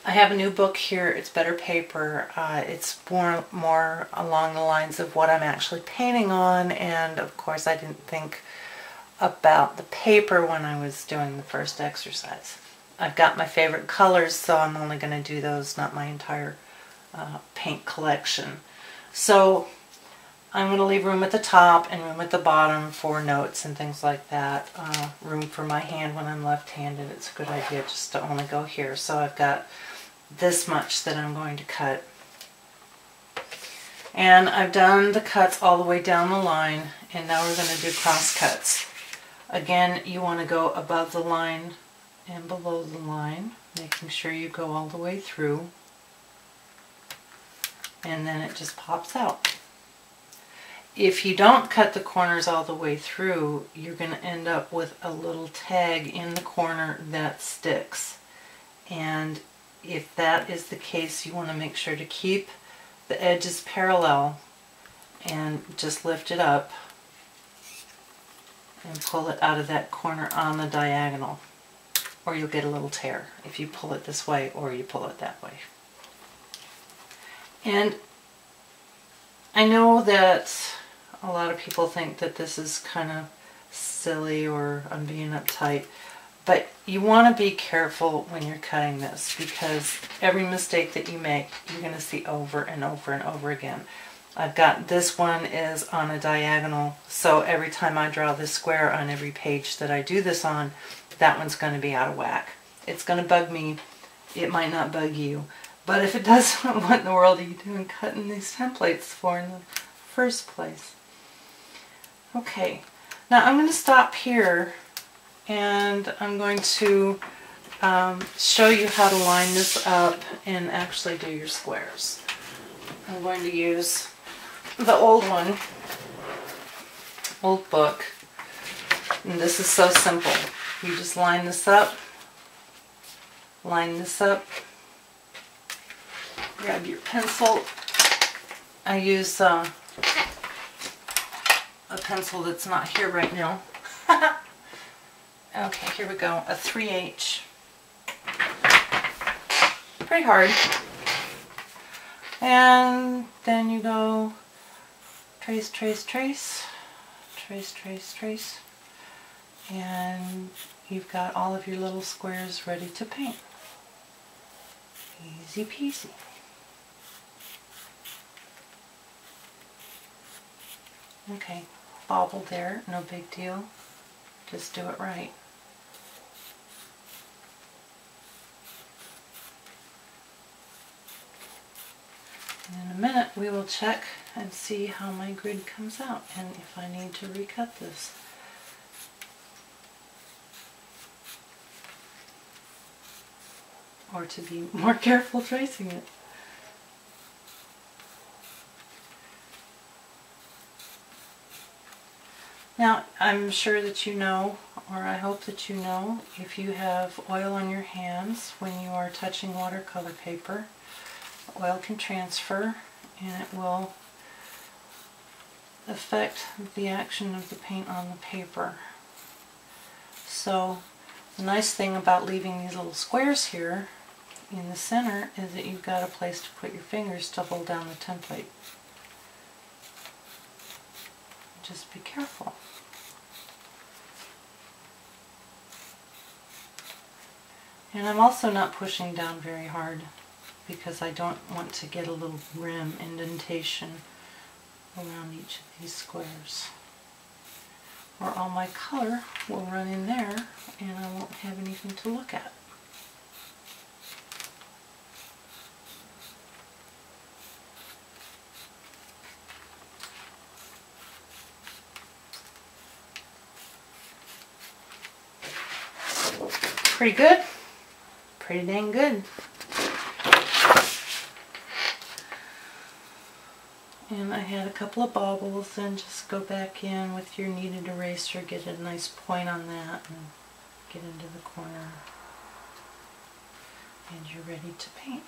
I have a new book here. It's better paper. It's more along the lines of what I'm actually painting on, and of course I didn't think about the paper when I was doing the first exercise. I've got my favorite colors, so I'm only going to do those, not my entire paint collection. So I'm going to leave room at the top and room at the bottom for notes and things like that. Room for my hand when I'm left-handed. It's a good idea just to only go here. So I've got this much that I'm going to cut. And I've done the cuts all the way down the line, and now we're going to do cross cuts. Again, you want to go above the line and below the line, making sure you go all the way through, and then it just pops out. If you don't cut the corners all the way through, you're going to end up with a little tag in the corner that sticks. And if that is the case, you want to make sure to keep the edges parallel and just lift it up and pull it out of that corner on the diagonal, or you'll get a little tear if you pull it this way or you pull it that way. And I know that a lot of people think that this is kind of silly or I'm being uptight, but you want to be careful when you're cutting this, because every mistake that you make, you're going to see over and over and over again. I've got this one is on a diagonal, so every time I draw this square on every page that I do this on, that one's going to be out of whack. It's going to bug me. It might not bug you. But if it does, what in the world are you doing cutting these templates for in the first place? Okay, now I'm going to stop here, and I'm going to show you how to line this up and actually do your squares. I'm going to use the old one, old book, and this is so simple. You just line this up, grab your pencil. I use a pencil that's not here right now. Okay, here we go, a 3H. Pretty hard. And then you go trace, trace, trace, trace, trace, trace, and you've got all of your little squares ready to paint. Easy peasy. Okay, bobble there, no big deal. Just do it right. And in a minute we will check and see how my grid comes out and if I need to recut this. Or to be more careful tracing it. Now, I'm sure that you know, or I hope that you know, if you have oil on your hands when you are touching watercolor paper, oil can transfer and it will affect the action of the paint on the paper. So, the nice thing about leaving these little squares here in the center is that you've got a place to put your fingers to hold down the template. Just be careful. And I'm also not pushing down very hard because I don't want to get a little rim indentation around each of these squares. Or all my color will run in there and I won't have anything to look at. Pretty good. Pretty dang good. And I had a couple of bobbles, and just go back in with your kneaded eraser, get a nice point on that, and get into the corner. And you're ready to paint.